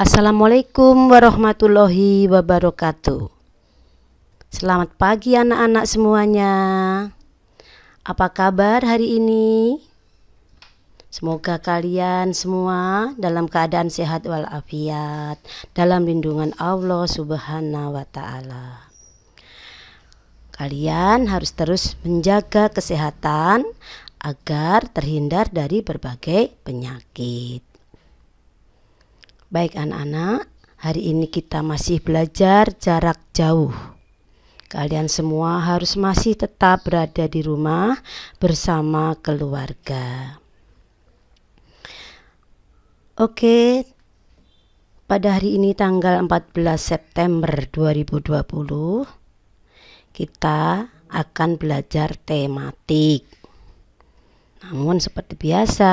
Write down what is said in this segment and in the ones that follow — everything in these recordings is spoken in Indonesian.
Assalamualaikum warahmatullahi wabarakatuh. Selamat pagi anak-anak semuanya. Apa kabar hari ini? Semoga kalian semua dalam keadaan sehat walafiat, dalam lindungan Allah Subhanahu wa Ta'ala. Kalian harus terus menjaga kesehatan agar terhindar dari berbagai penyakit. Baik anak-anak, hari ini kita masih belajar jarak jauh. Kalian semua harus masih tetap berada di rumah bersama keluarga. Oke, pada hari ini tanggal 14 September 2020, kita akan belajar tematik. Namun seperti biasa,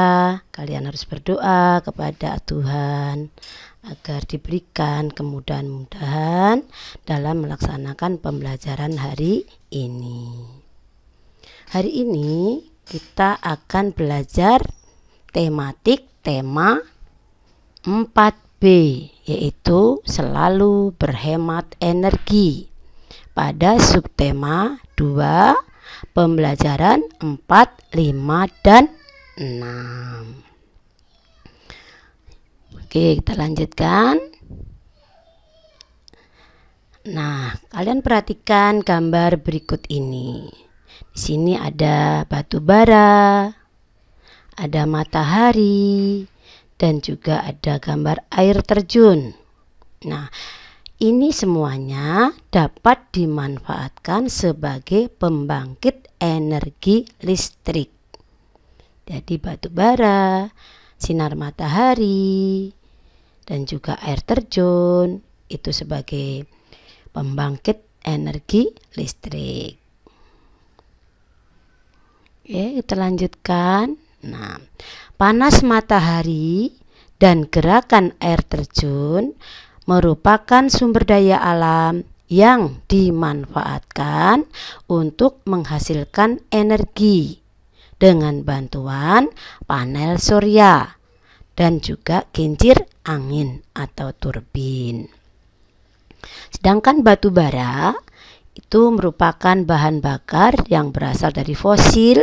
kalian harus berdoa kepada Tuhan agar diberikan kemudahan-mudahan dalam melaksanakan pembelajaran hari ini. Hari ini kita akan belajar tematik tema 4B, yaitu selalu berhemat energi. Pada subtema 2, pembelajaran 4, 5, dan 6. Oke, kita lanjutkan. Nah, kalian perhatikan gambar berikut ini. Di sini ada batu bara, ada matahari, dan juga ada gambar air terjun. Nah, ini semuanya dapat dimanfaatkan sebagai pembangkit energi listrik. Jadi batu bara, sinar matahari, dan juga air terjun itu sebagai pembangkit energi listrik. Oke, kita lanjutkan. Nah, panas matahari dan gerakan air terjun merupakan sumber daya alam yang dimanfaatkan untuk menghasilkan energi dengan bantuan panel surya dan juga kincir angin atau turbin. Sedangkan batu bara itu merupakan bahan bakar yang berasal dari fosil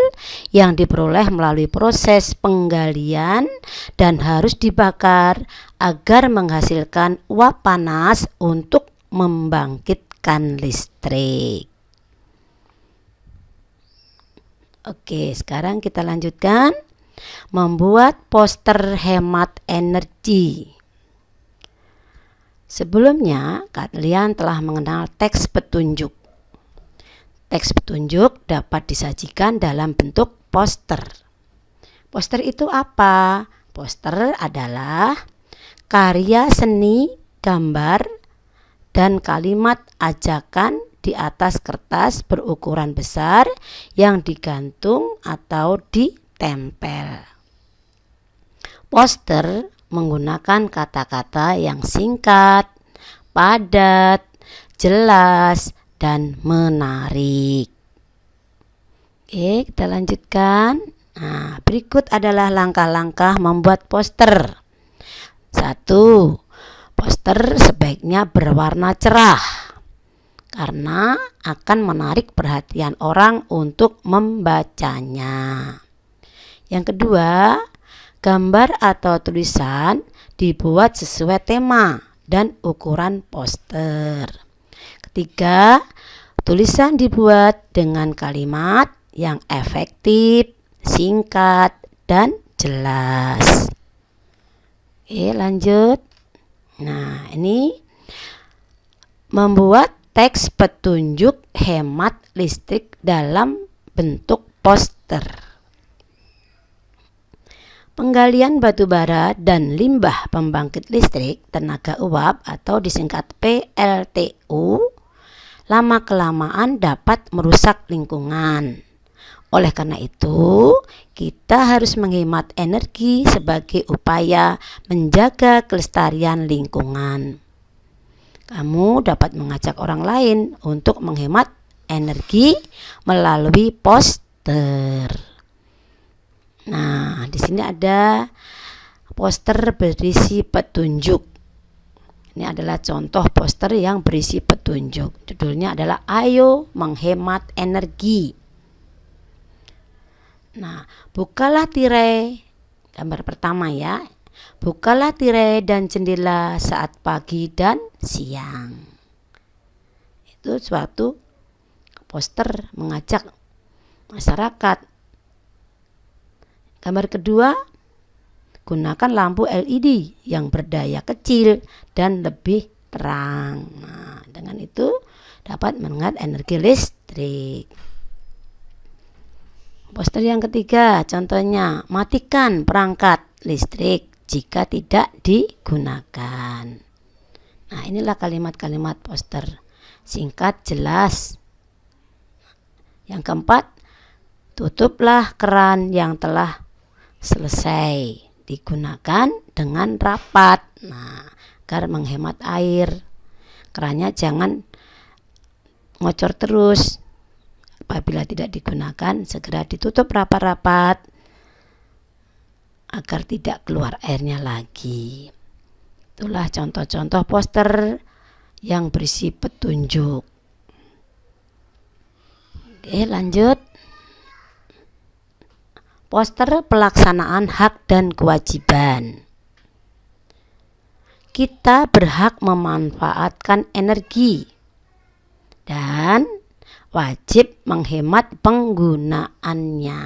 yang diperoleh melalui proses penggalian dan harus dibakar agar menghasilkan uap panas untuk membangkitkan listrik. Oke, sekarang kita lanjutkan membuat poster hemat energi. Sebelumnya, kalian telah mengenal teks petunjuk. Teks petunjuk dapat disajikan dalam bentuk poster. Poster itu apa? Poster adalah karya seni, gambar, dan kalimat ajakan di atas kertas berukuran besar yang digantung atau ditempel. Poster menggunakan kata-kata yang singkat, padat, jelas, dan menarik. Oke, kita lanjutkan. Nah, berikut adalah langkah-langkah membuat poster. 1. Poster sebaiknya berwarna cerah karena akan menarik perhatian orang untuk membacanya. Yang kedua, gambar atau tulisan dibuat sesuai tema dan ukuran poster. Ketiga, tulisan dibuat dengan kalimat yang efektif, singkat, dan jelas. Oke, lanjut. Nah, ini membuat teks petunjuk hemat listrik dalam bentuk poster. Penggalian batu bara dan limbah pembangkit listrik tenaga uap atau disingkat PLTU lama-kelamaan dapat merusak lingkungan. Oleh karena itu, kita harus menghemat energi sebagai upaya menjaga kelestarian lingkungan. Kamu dapat mengajak orang lain untuk menghemat energi melalui poster. Nah, di sini ada poster berisi petunjuk. Ini adalah contoh poster yang berisi petunjuk. Judulnya adalah Ayo Menghemat Energi. Nah, bukalah tirai. Gambar pertama ya. Bukalah tirai dan jendela saat pagi dan siang. Itu suatu poster mengajak masyarakat. Gambar kedua, gunakan lampu LED yang berdaya kecil dan lebih terang. Nah, dengan itu dapat menghemat energi listrik. Poster yang ketiga, contohnya matikan perangkat listrik jika tidak digunakan. Nah, inilah kalimat-kalimat poster. Singkat, jelas. Yang keempat, tutuplah keran yang telah selesai digunakan dengan rapat. Nah, agar menghemat air. Kerannya jangan ngocor terus. Apabila tidak digunakan, segera ditutup rapat-rapat agar tidak keluar airnya lagi. Itulah contoh-contoh poster yang berisi petunjuk. Oke, lanjut. Poster pelaksanaan hak dan kewajiban. Kita berhak memanfaatkan energi dan wajib menghemat penggunaannya.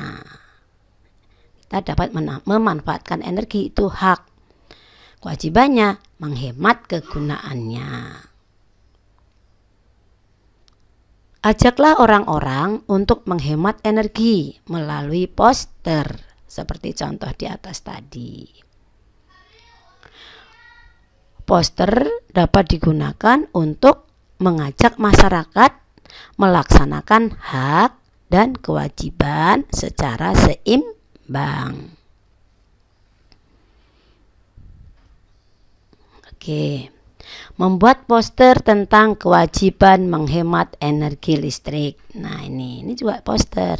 Kita dapat memanfaatkan energi, itu hak. Kewajibannya menghemat kegunaannya. Ajaklah orang-orang untuk menghemat energi melalui poster seperti contoh di atas tadi. Poster dapat digunakan untuk mengajak masyarakat melaksanakan hak dan kewajiban secara seimbang. Oke. Membuat poster tentang kewajiban menghemat energi listrik. Nah, ini juga poster.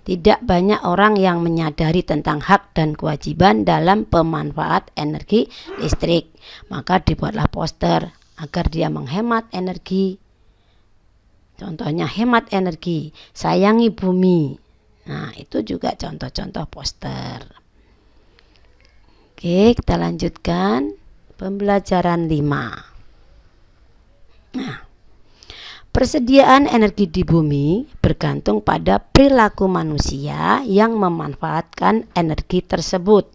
Tidak banyak orang yang menyadari tentang hak dan kewajiban dalam pemanfaat energi listrik. Maka dibuatlah poster agar dia menghemat energi. Contohnya hemat energi, sayangi bumi. Nah, itu juga contoh-contoh poster. Oke, kita lanjutkan. Pembelajaran 5. Nah, persediaan energi di bumi bergantung pada perilaku manusia yang memanfaatkan energi tersebut.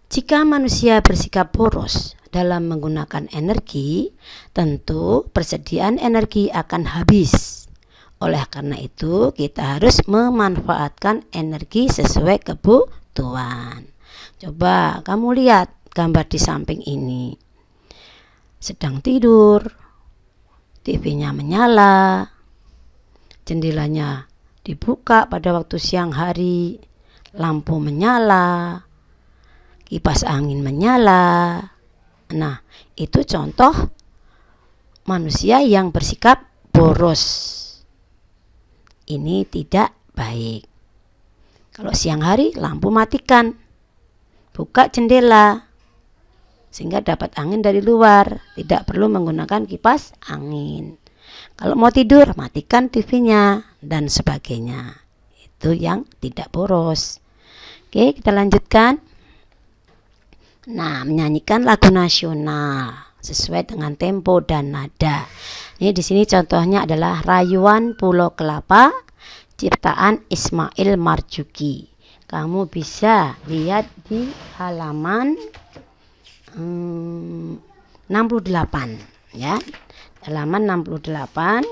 Jika manusia bersikap boros dalam menggunakan energi, tentu persediaan energi akan habis. Oleh karena itu, kita harus memanfaatkan energi sesuai kebutuhan. Coba kamu lihat gambar di samping ini. Sedang tidur, TV-nya menyala, jendelanya dibuka pada waktu siang hari, lampu menyala, kipas angin menyala. Nah, itu contoh manusia yang bersikap boros. Ini tidak baik. Kalau siang hari, lampu matikan, buka jendela sehingga dapat angin dari luar, tidak perlu menggunakan kipas angin. Kalau mau tidur, matikan TV-nya dan sebagainya. Itu yang tidak boros. Oke, kita lanjutkan. Nah, menyanyikan lagu nasional sesuai dengan tempo dan nada. Ini di sini contohnya adalah Rayuan Pulau Kelapa ciptaan Ismail Marzuki. Kamu bisa lihat di halaman 68 ya. Halaman 68.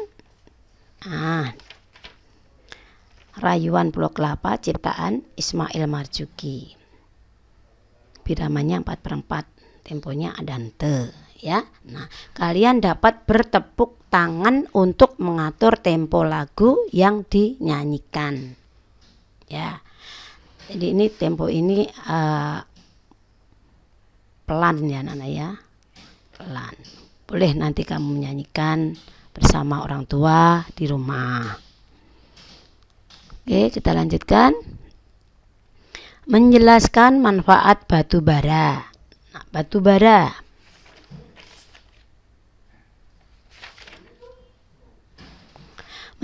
Rayuan Pulau Kelapa ciptaan Ismail Marzuki. Biramanya 4/4, temponya adante ya. Nah, kalian dapat bertepuk tangan untuk mengatur tempo lagu yang dinyanyikan. Ya. Jadi ini tempo ini pelan ya Nana ya. Pelan. Boleh nanti kamu menyanyikan bersama orang tua di rumah. Oke, kita lanjutkan. Menjelaskan manfaat batu bara. Nah, batu bara.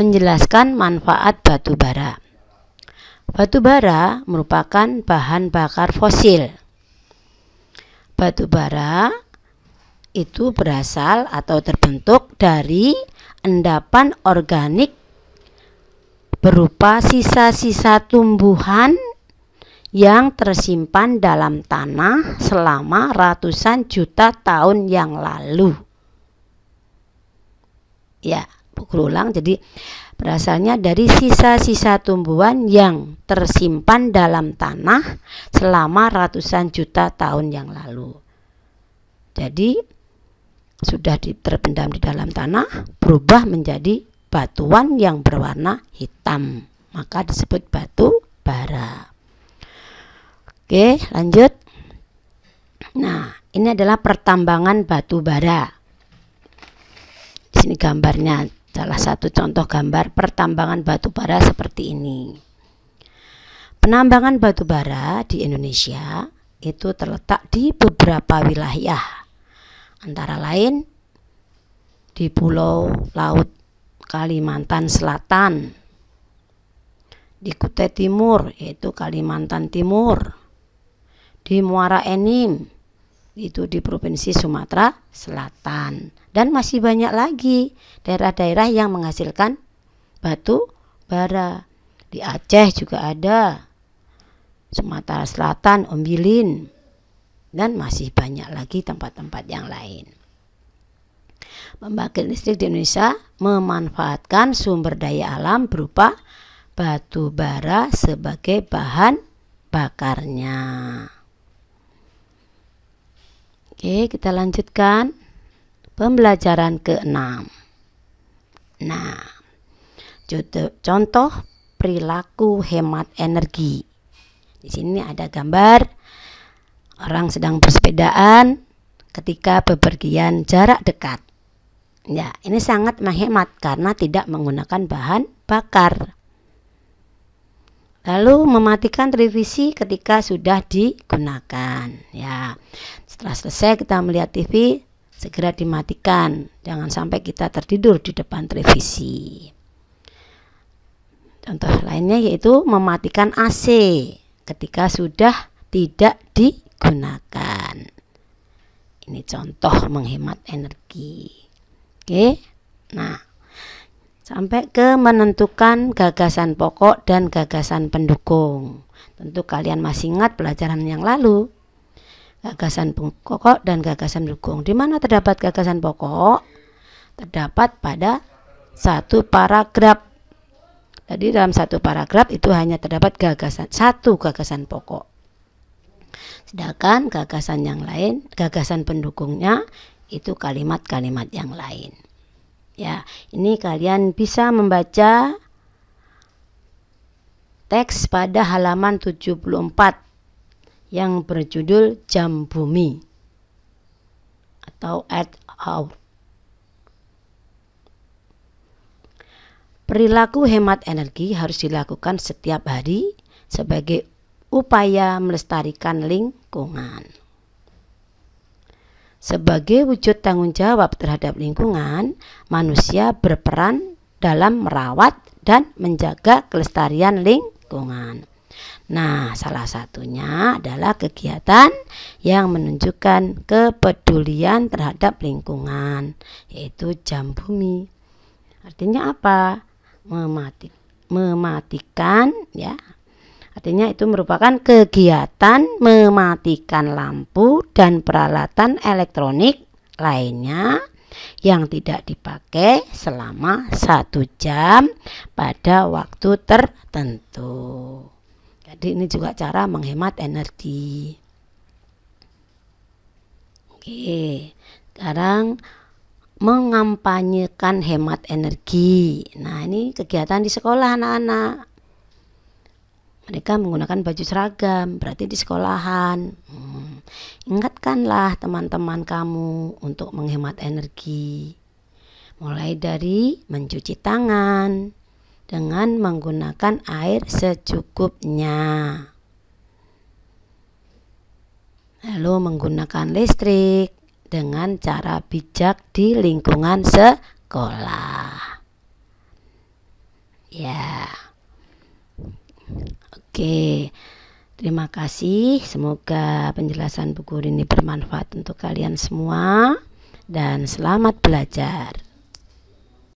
Menjelaskan manfaat batu bara. Batu bara merupakan bahan bakar fosil. Batu bara itu berasal atau terbentuk dari endapan organik berupa sisa-sisa tumbuhan yang tersimpan dalam tanah selama ratusan juta tahun yang lalu. Ya, berulang, jadi berasalnya dari sisa-sisa tumbuhan yang tersimpan dalam tanah selama ratusan juta tahun yang lalu. Jadi sudah terpendam di dalam tanah, berubah menjadi batuan yang berwarna hitam, maka disebut batu bara. Oke, lanjut. Nah, ini adalah pertambangan batu bara. Di sini gambarnya, salah satu contoh gambar pertambangan batu bara seperti ini. Penambangan batu bara di Indonesia itu terletak di beberapa wilayah, antara lain di Pulau Laut Kalimantan Selatan, di Kutai Timur yaitu Kalimantan Timur, di Muara Enim itu di Provinsi Sumatera Selatan, dan masih banyak lagi daerah-daerah yang menghasilkan batu bara. Di Aceh juga ada, Sumatera Selatan, Ombilin, dan masih banyak lagi tempat-tempat yang lain. Pembangkit listrik di Indonesia memanfaatkan sumber daya alam berupa batu bara sebagai bahan bakarnya. Oke, kita lanjutkan pembelajaran ke-6. Nah, contoh perilaku hemat energi. Di sini ada gambar orang sedang bersepedaan ketika bepergian jarak dekat. Ya, ini sangat menghemat karena tidak menggunakan bahan bakar. Lalu mematikan televisi ketika sudah digunakan. Ya, setelah selesai kita melihat TV, segera dimatikan. Jangan sampai kita tertidur di depan televisi. Contoh lainnya yaitu mematikan AC ketika sudah tidak digunakan. Ini contoh menghemat energi. Oke, nah, sampai ke menentukan gagasan pokok dan gagasan pendukung. Tentu kalian masih ingat pelajaran yang lalu. Gagasan pokok dan gagasan pendukung. Di mana terdapat gagasan pokok? Terdapat pada satu paragraf. Jadi dalam satu paragraf itu hanya terdapat satu gagasan pokok. Sedangkan gagasan yang lain, gagasan pendukungnya itu kalimat-kalimat yang lain. Ya, ini kalian bisa membaca teks pada halaman 74 yang berjudul Jam Bumi atau Earth Hour. Perilaku hemat energi harus dilakukan setiap hari sebagai upaya melestarikan lingkungan. Sebagai wujud tanggung jawab terhadap lingkungan, manusia berperan dalam merawat dan menjaga kelestarian lingkungan. Nah, salah satunya adalah kegiatan yang menunjukkan kepedulian terhadap lingkungan, yaitu Jam Bumi. Artinya apa? Mematikan, ya. Artinya itu merupakan kegiatan mematikan lampu dan peralatan elektronik lainnya yang tidak dipakai selama 1 jam pada waktu tertentu. Jadi ini juga cara menghemat energi. Oke, sekarang mengampanyekan hemat energi. Nah, ini kegiatan di sekolah anak-anak. Mereka menggunakan baju seragam, berarti di sekolahan. Ingatkanlah teman-teman kamu untuk menghemat energi. Mulai dari mencuci tangan dengan menggunakan air secukupnya. lalu menggunakan listrik dengan cara bijak di lingkungan sekolah. Ya. Oke. Terima kasih. Semoga penjelasan Bu Guru ini bermanfaat untuk kalian semua dan selamat belajar.